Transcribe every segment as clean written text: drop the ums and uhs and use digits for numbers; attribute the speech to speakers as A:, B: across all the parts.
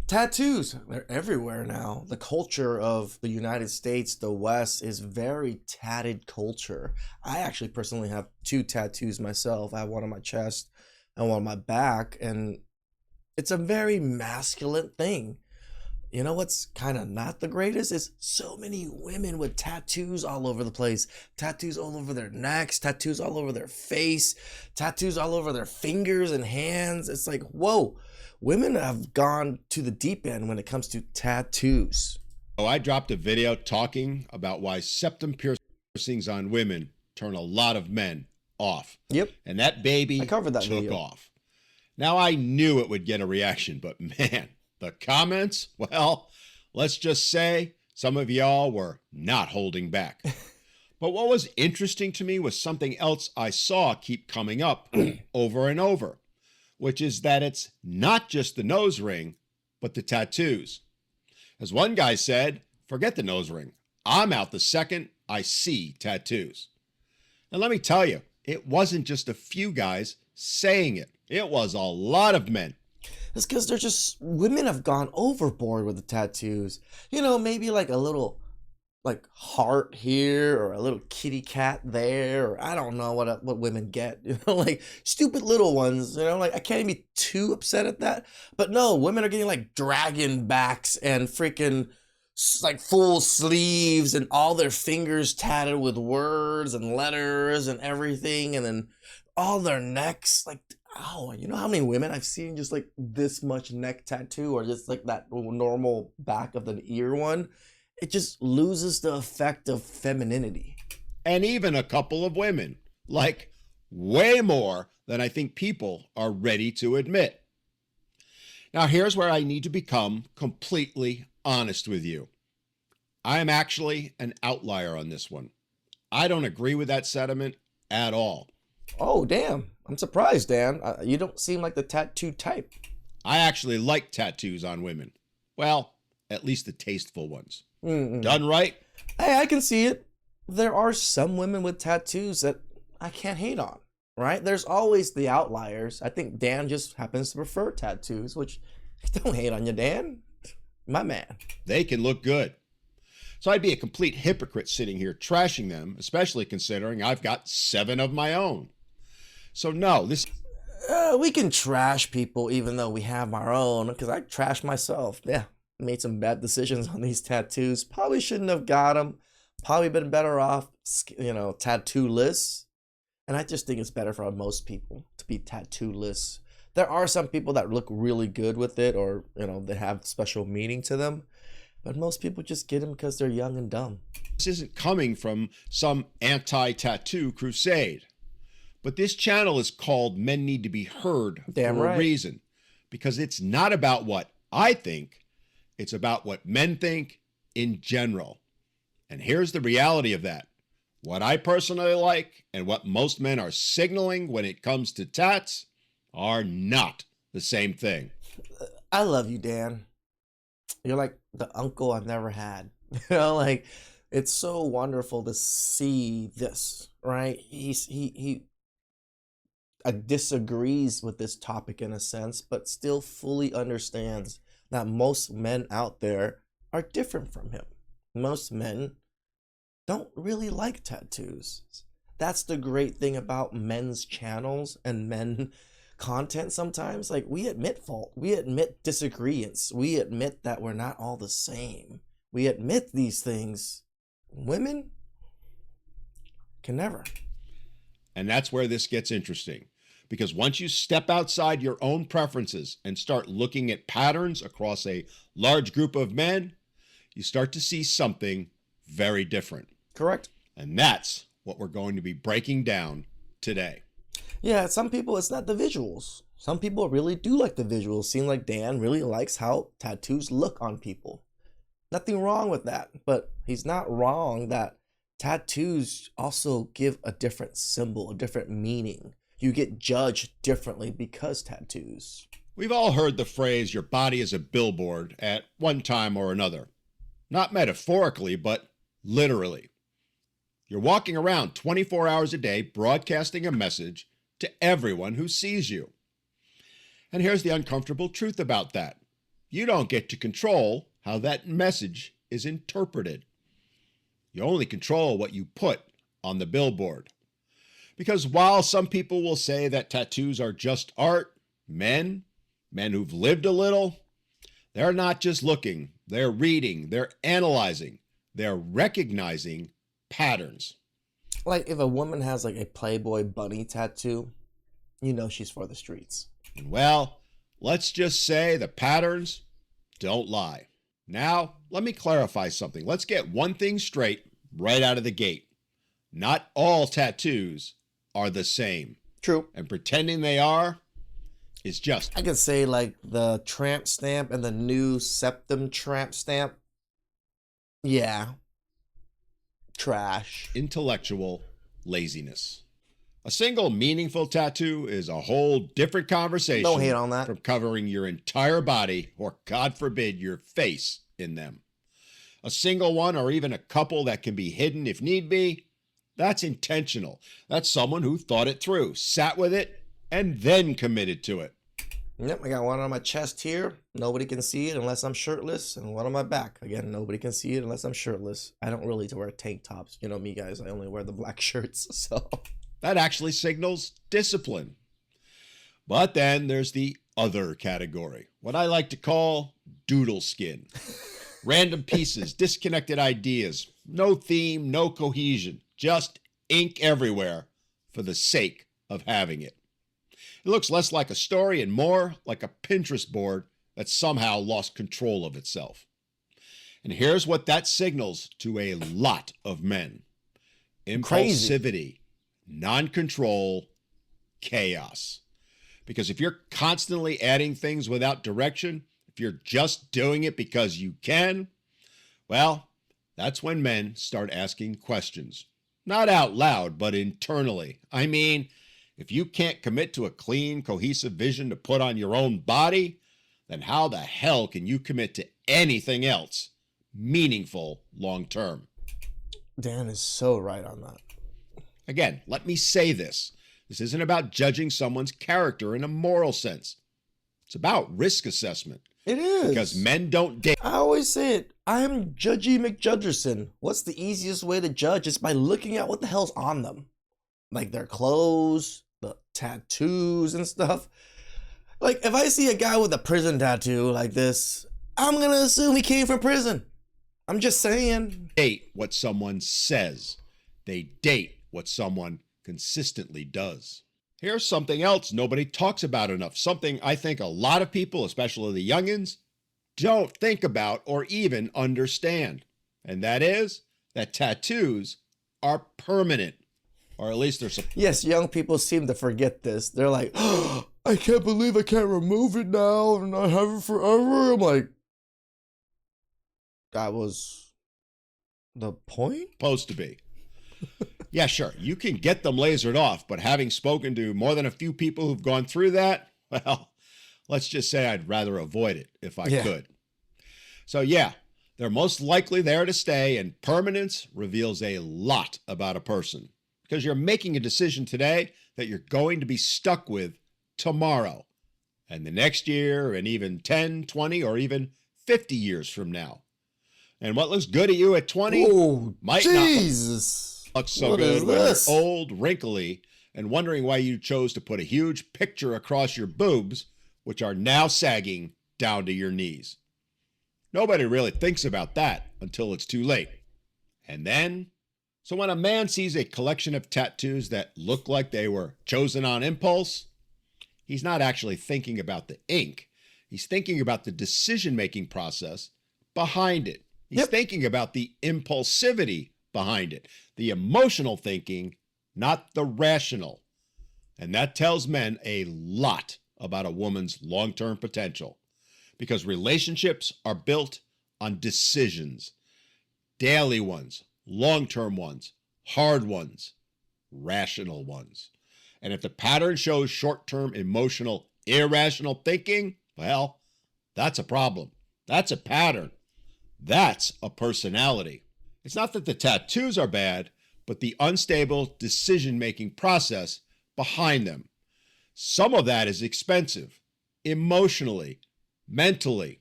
A: Tattoos, they're everywhere now. The culture of the United States, the West, is very tatted culture. I actually personally have two tattoos myself. I have one on my chest and one on my back, and it's a very masculine thing. You know what's kind of not the greatest is so many women with tattoos all over the place. Tattoos all over their necks, tattoos all over their face, tattoos all over their fingers and hands. It's like, whoa, women have gone to the deep end when it comes to tattoos.
B: Oh, I dropped a video talking about why septum piercings on women turn a lot of men off.
A: Yep.
B: And that baby
A: I covered that
B: took
A: video.
B: off. Now, I knew it would get a reaction, but man, the comments, well, let's just say some of y'all were not holding back. But what was interesting to me was something else I saw keep coming up over and over, which is that it's not just the nose ring, but the tattoos. As one guy said, forget the nose ring. I'm out the second I see tattoos. And let me tell you, it wasn't just a few guys saying it. It was a lot of men.
A: It's because they're just, women have gone overboard with the tattoos. You know, maybe like a little like heart here or a little kitty cat there, or I don't know what women get, you know, like stupid little ones, you know, like I can't even be too upset at that. But no, women are getting like dragon backs and freaking like full sleeves and all their fingers tatted with words and letters and everything, and then all their necks, like, oh, you know how many women I've seen just like this much neck tattoo, or just like that normal back of the ear one? It just loses the effect of femininity.
B: And even a couple of women, like way more than I think people are ready to admit. Now, here's where I need to become completely honest with you. I am actually an outlier on this one. I don't agree with that sentiment at all.
A: Oh, damn. I'm surprised, Dan. You don't seem like the tattoo type.
B: I actually like tattoos on women. Well, at least the tasteful ones. Done right?
A: Hey, I can see it. There are some women with tattoos that I can't hate on, right? There's always the outliers. I think Dan just happens to prefer tattoos, which don't hate on you, Dan. My man.
B: They can look good. So I'd be a complete hypocrite sitting here trashing them, especially considering I've got 7 of my own. So no,
A: we can trash people even though we have our own, because I trash myself. Yeah, made some bad decisions on these tattoos. Probably shouldn't have got them. Probably been better off, you know, tattoo-less. And I just think it's better for most people to be tattoo-less. There are some people that look really good with it, or, you know, they have special meaning to them. But most people just get them because they're young and dumb.
B: This isn't coming from some anti-tattoo crusade. But this channel is called Men Need to Be Heard for a reason. Because it's not about what I think. It's about what men think in general. And here's the reality of that. What I personally like and what most men are signaling when it comes to tats are not the same thing.
A: I love you, Dan. You're like the uncle I've never had. You know, like, it's so wonderful to see this, right? He disagrees with this topic in a sense, but still fully understands that most men out there are different from him. Most men don't really like tattoos. That's the great thing about men's channels and men content sometimes. Like, we admit fault. We admit disagreements. We admit that we're not all the same. We admit these things. Women can never.
B: And that's where this gets interesting. Because once you step outside your own preferences and start looking at patterns across a large group of men, you start to see something very different.
A: Correct.
B: And that's what we're going to be breaking down today.
A: Yeah, some people, it's not the visuals. Some people really do like the visuals. Seem like Dan really likes how tattoos look on people. Nothing wrong with that, but he's not wrong that tattoos also give a different symbol, a different meaning. You get judged differently because tattoos.
B: We've all heard the phrase, your body is a billboard, at one time or another. Not metaphorically, but literally. You're walking around 24 hours a day broadcasting a message to everyone who sees you. And here's the uncomfortable truth about that. you don't get to control how that message is interpreted. You only control what you put on the billboard. Because while some people will say that tattoos are just art, men who've lived a little, they're not just looking, they're reading, they're analyzing, they're recognizing patterns.
A: Like if a woman has like a Playboy bunny tattoo, you know she's for the streets.
B: And well, let's just say the patterns don't lie. Now, let me clarify something. Let's get one thing straight right out of the gate. Not all tattoos are the same.
A: True.
B: And pretending they are is just...
A: I could say like the tramp stamp and the new septum tramp stamp. Yeah. Trash.
B: intellectual laziness. A single meaningful tattoo is a whole different conversation.
A: Don't hate on that.
B: From covering your entire body or, God forbid, your face in them. A single one or even a couple that can be hidden if need be, that's intentional. That's someone who thought it through, sat with it, and then committed to it.
A: Yep, I got one on my chest here. Nobody can see it unless I'm shirtless. And one on my back. Again, nobody can see it unless I'm shirtless. I don't really wear tank tops. You know me, guys. I only wear the black shirts. So
B: that actually signals discipline. But then there's the other category, what I like to call doodle skin. Random pieces, disconnected ideas, no theme, no cohesion, just ink everywhere for the sake of having it. It looks less like a story and more like a Pinterest board that somehow lost control of itself. And here's what that signals to a lot of men. Impulsivity, non-control, chaos. Because if you're constantly adding things without direction, if you're just doing it because you can, well, that's when men start asking questions. Not out loud, but internally. I mean, if you can't commit to a clean, cohesive vision to put on your own body, then how the hell can you commit to anything else meaningful long term?
A: Dan is so right on that.
B: Again, let me say this. This isn't about judging someone's character in a moral sense. It's about risk assessment.
A: It is.
B: Because men don't date.
A: I always say it. I'm Judgy McJudgerson. What's the easiest way to judge? It's by looking at what the hell's on them. Like their clothes, the tattoos and stuff. Like if I see a guy with a prison tattoo like this, I'm going to assume he came from prison. I'm just saying.
B: Date what someone says. They date what someone consistently does. Here's something else nobody talks about enough. Something I think a lot of people, especially the youngins, don't think about or even understand. And that is that tattoos are permanent. Or at least they're supposed.
A: Yes, young people seem to forget this. They're like, oh, I can't believe I can't remove it now and I have it forever. I'm like, that was the point?
B: Supposed to be. Yeah, sure, you can get them lasered off, but having spoken to more than a few people who've gone through that, well, let's just say I'd rather avoid it if I could. So yeah, they're most likely there to stay, and permanence reveals a lot about a person. Because you're making a decision today that you're going to be stuck with tomorrow, and the next year, and even 10, 20, or even 50 years from now. And what looks good at you at 20 might
A: Jesus.
B: not look so good when you're old, wrinkly, and wondering why you chose to put a huge picture across your boobs, which are now sagging down to your knees. Nobody really thinks about that until it's too late. And then, so when a man sees a collection of tattoos that look like they were chosen on impulse, he's not actually thinking about the ink. He's thinking about the decision-making process behind it. He's thinking about the impulsivity behind it, the emotional thinking, not the rational. And that tells men a lot about a woman's long-term potential, because relationships are built on decisions, daily ones, long-term ones, hard ones, rational ones. And if the pattern shows short-term emotional, irrational thinking, well, that's a problem. That's a pattern. That's a personality. It's not that the tattoos are bad, but the unstable decision-making process behind them. Some of that is expensive, emotionally, mentally,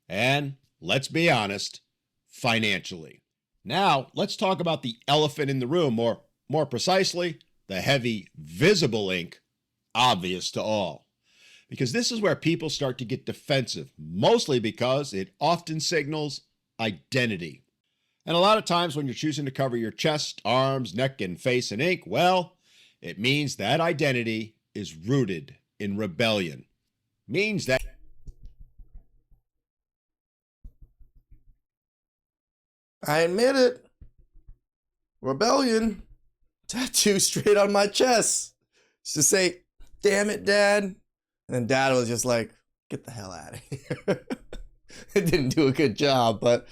B: and, let's be honest, financially. Now, let's talk about the elephant in the room, or more precisely, the heavy, visible ink, obvious to all. Because this is where people start to get defensive, mostly because it often signals identity. And a lot of times when you're choosing to cover your chest, arms, neck, and face in ink, well, it means that identity is rooted in rebellion. Means that
A: I admit it. Rebellion. Tattoo straight on my chest. Just to say, damn it, Dad. And then Dad was just like, get the hell out of here. It didn't do a good job, but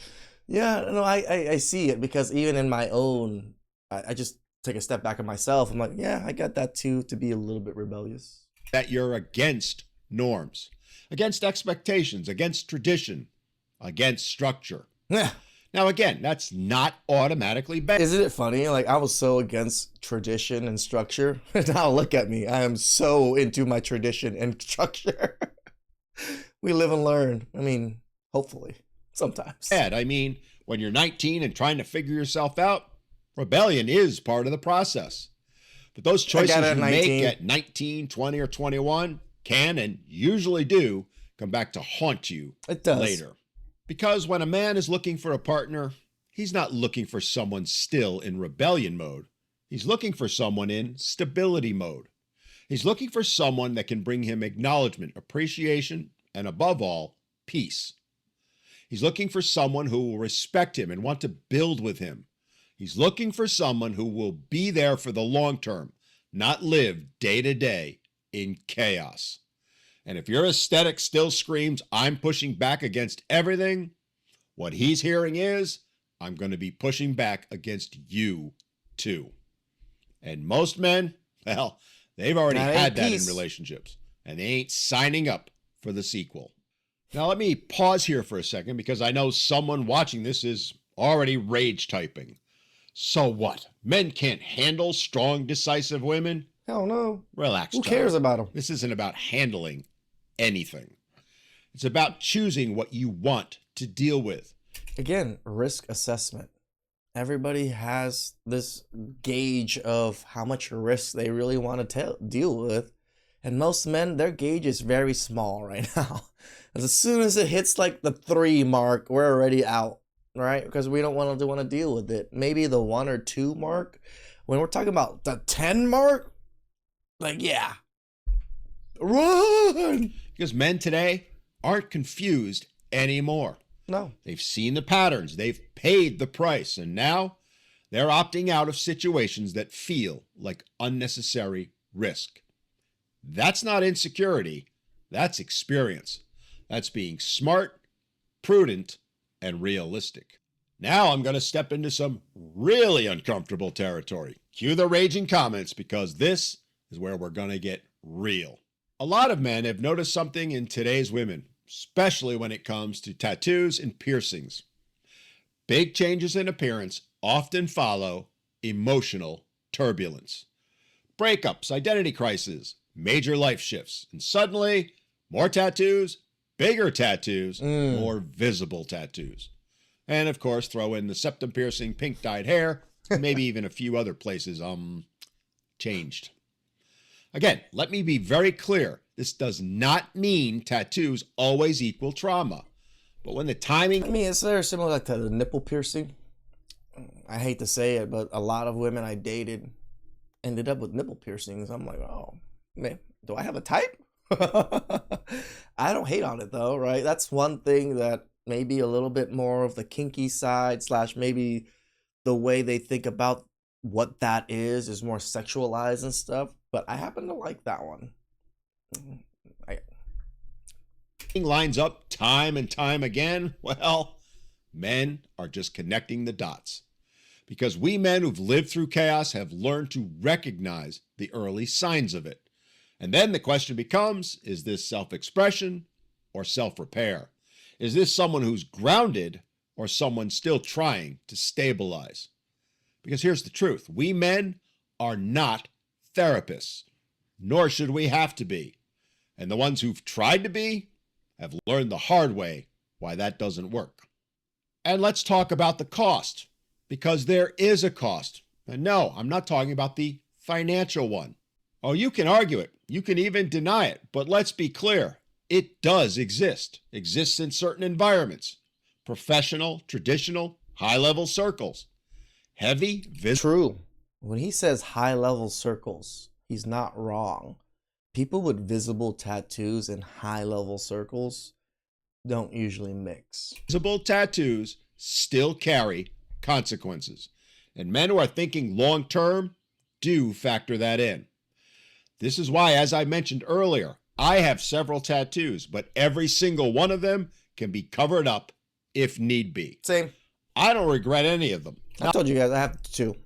A: yeah, no, I see it because even in my own, I just take a step back of myself. I'm like, yeah, I got that too, to be a little bit rebellious.
B: you're against norms, against expectations, against tradition, against structure.
A: Yeah.
B: Now, again, that's not automatically bad.
A: Isn't it funny? Like, I was so against tradition and structure. Now look at me. I am so into my tradition and structure. We live and learn. I mean, hopefully, sometimes.
B: I mean, when you're 19 and trying to figure yourself out, rebellion is part of the process. But those choices you make at 19, 20, or 21 can and usually do come back to haunt you later. Because when a man is looking for a partner, he's not looking for someone still in rebellion mode. He's looking for someone in stability mode. He's looking for someone that can bring him acknowledgement, appreciation, and above all, peace. He's looking for someone who will respect him and want to build with him. He's looking for someone who will be there for the long term, not live day to day in chaos. And if your aesthetic still screams, I'm pushing back against everything, what he's hearing is, I'm going to be pushing back against you too. And most men, well, they've already had that in relationships, and they ain't signing up for the sequel. Now, let me pause here for a second because I know someone watching this is already rage typing. So what? Men can't handle strong, decisive women?
A: Hell no.
B: Relax.
A: Who cares about them?
B: This isn't about handling anything. It's about choosing what you want to deal with.
A: Again, risk assessment. Everybody has this gauge of how much risk they really want to deal with. And most men, their gauge is very small right now. As soon as it hits like the 3 mark, we're already out, right? Because we don't want to deal with it. Maybe the 1 or 2 mark. When we're talking about the 10 mark, like, yeah, run!
B: Because men today aren't confused anymore.
A: No.
B: They've seen the patterns, they've paid the price, and now they're opting out of situations that feel like unnecessary risk. That's not insecurity, that's experience. That's being smart, prudent, and realistic. Now I'm going to step into some really uncomfortable territory. Cue the raging comments because this is where we're going to get real. A lot of men have noticed something in today's women, especially when it comes to tattoos and piercings. Big changes in appearance often follow emotional turbulence. Breakups, identity crises, major life shifts, and suddenly more tattoos, bigger tattoos, more visible tattoos. And of course, throw in the septum piercing, pink dyed hair, maybe even a few other places changed. Again, let me be very clear. This does not mean tattoos always equal trauma. But when the timing...
A: I mean, it's very similar like to the nipple piercing. I hate to say it, but a lot of women I dated ended up with nipple piercings. I'm like, oh, man, do I have a type? I don't hate on it though, right? That's one thing that maybe a little bit more of the kinky side / maybe the way they think about what that is more sexualized and stuff. But I happen to like that one.
B: Lines up time and time again. Well, men are just connecting the dots. Because we men who've lived through chaos have learned to recognize the early signs of it. And then the question becomes, is this self-expression or self-repair? Is this someone who's grounded or someone still trying to stabilize? Because here's the truth. We men are not therapists, nor should we have to be. And the ones who've tried to be have learned the hard way why that doesn't work. And let's talk about the cost, because there is a cost. And no, I'm not talking about the financial one. Oh, you can argue it. You can even deny it. But let's be clear. It does exist. Exists in certain environments. Professional, traditional, high-level circles. Heavy,
A: True. When he says high level circles, he's not wrong. People with visible tattoos in high level circles don't usually mix.
B: visible tattoos still carry consequences. And men who are thinking long-term do factor that in. This is why, as I mentioned earlier, I have several tattoos, but every single one of them can be covered up if need be.
A: Same.
B: I don't regret any of them.
A: I told you guys I have two.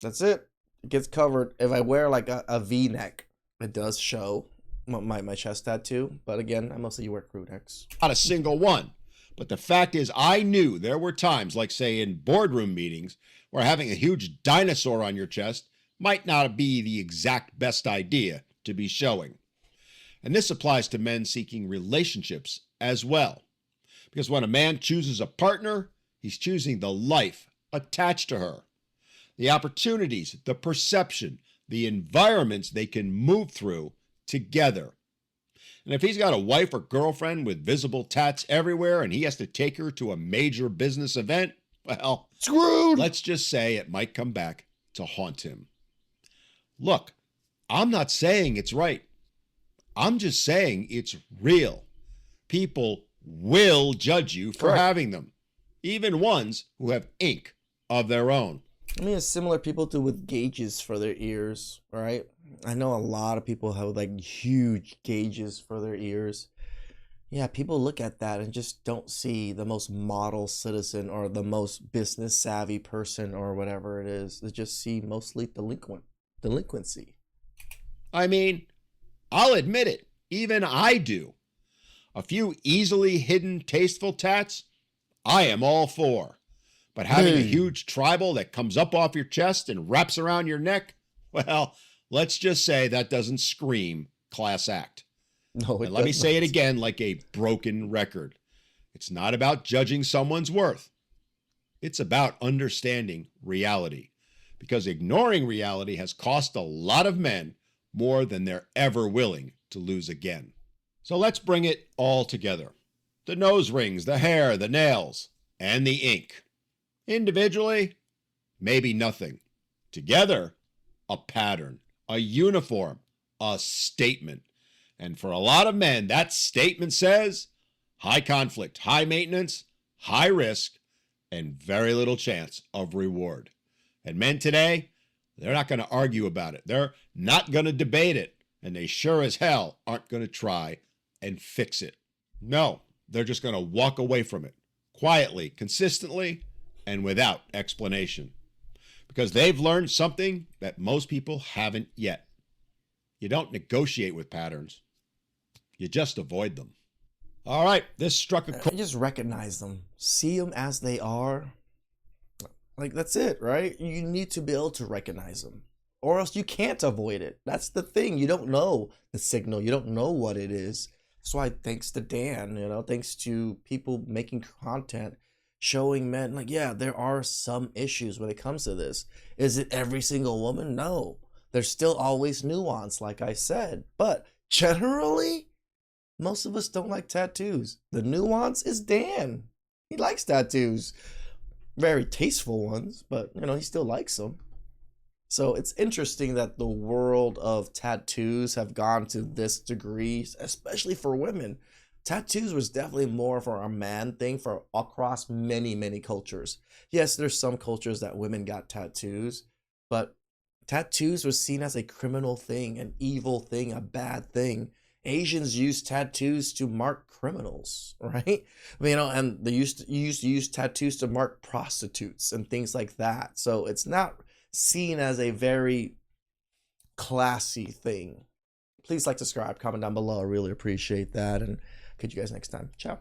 A: That's it. It gets covered. If I wear like a V-neck, it does show my chest tattoo. But again, I mostly wear crew necks.
B: Not a single one. But the fact is, I knew there were times, like say in boardroom meetings, where having a huge dinosaur on your chest might not be the exact best idea to be showing. And this applies to men seeking relationships as well. Because when a man chooses a partner, he's choosing the life attached to her, the opportunities, the perception, the environments they can move through together. And if he's got a wife or girlfriend with visible tats everywhere and he has to take her to a major business event, well,
A: Screwed!
B: let's just say it might come back to haunt him. Look, I'm not saying it's right. I'm just saying it's real. People will judge you for
A: Correct.
B: having them, even ones who have ink of their own.
A: I mean, it's similar people do with gauges for their ears, right? I know a lot of people have like huge gauges for their ears. Yeah, people look at that and just don't see the most model citizen or the most business savvy person or whatever it is. They just see mostly delinquency.
B: I mean, I'll admit it, even I do. A few easily hidden, tasteful tats, I am all for. But having a huge tribal that comes up off your chest and wraps around your neck, well, let's just say that doesn't scream class act.
A: No,
B: And let me say it again like a broken record. It's not about judging someone's worth. It's about understanding reality. Because ignoring reality has cost a lot of men more than they're ever willing to lose again. So let's bring it all together. The nose rings, the hair, the nails, and the ink. Individually, maybe nothing. Together, a pattern, a uniform, a statement. And for a lot of men, that statement says high conflict, high maintenance, high risk, and very little chance of reward. And men today, they're not going to argue about it. They're not going to debate it. And they sure as hell aren't going to try and fix it. No, they're just going to walk away from it quietly, consistently, and without explanation. Because they've learned something that most people haven't yet. You don't negotiate with patterns. You just avoid them. All right, this struck a chord.
A: Just recognize them. See them as they are. Like, that's it, right? You need to be able to recognize them. Or else you can't avoid it. That's the thing. You don't know the signal. You don't know what it is. That's why, thanks to Dan, thanks to people making content, showing men, like, yeah, there are some issues when it comes to this. Is it every single woman? No. There's still always nuance, like I said. But generally, most of us don't like tattoos. The nuance is Dan. He likes tattoos. Very tasteful ones, but, he still likes them. So it's interesting that the world of tattoos have gone to this degree, especially for women. Tattoos was definitely more for a man thing for across many, many cultures. Yes, there's some cultures that women got tattoos, but tattoos was seen as a criminal thing, an evil thing, a bad thing. Asians used tattoos to mark criminals, right? And they used to use tattoos to mark prostitutes and things like that. So it's not seen as a very classy thing. Please like, subscribe, comment down below. I really appreciate that. And catch you guys next time. Ciao.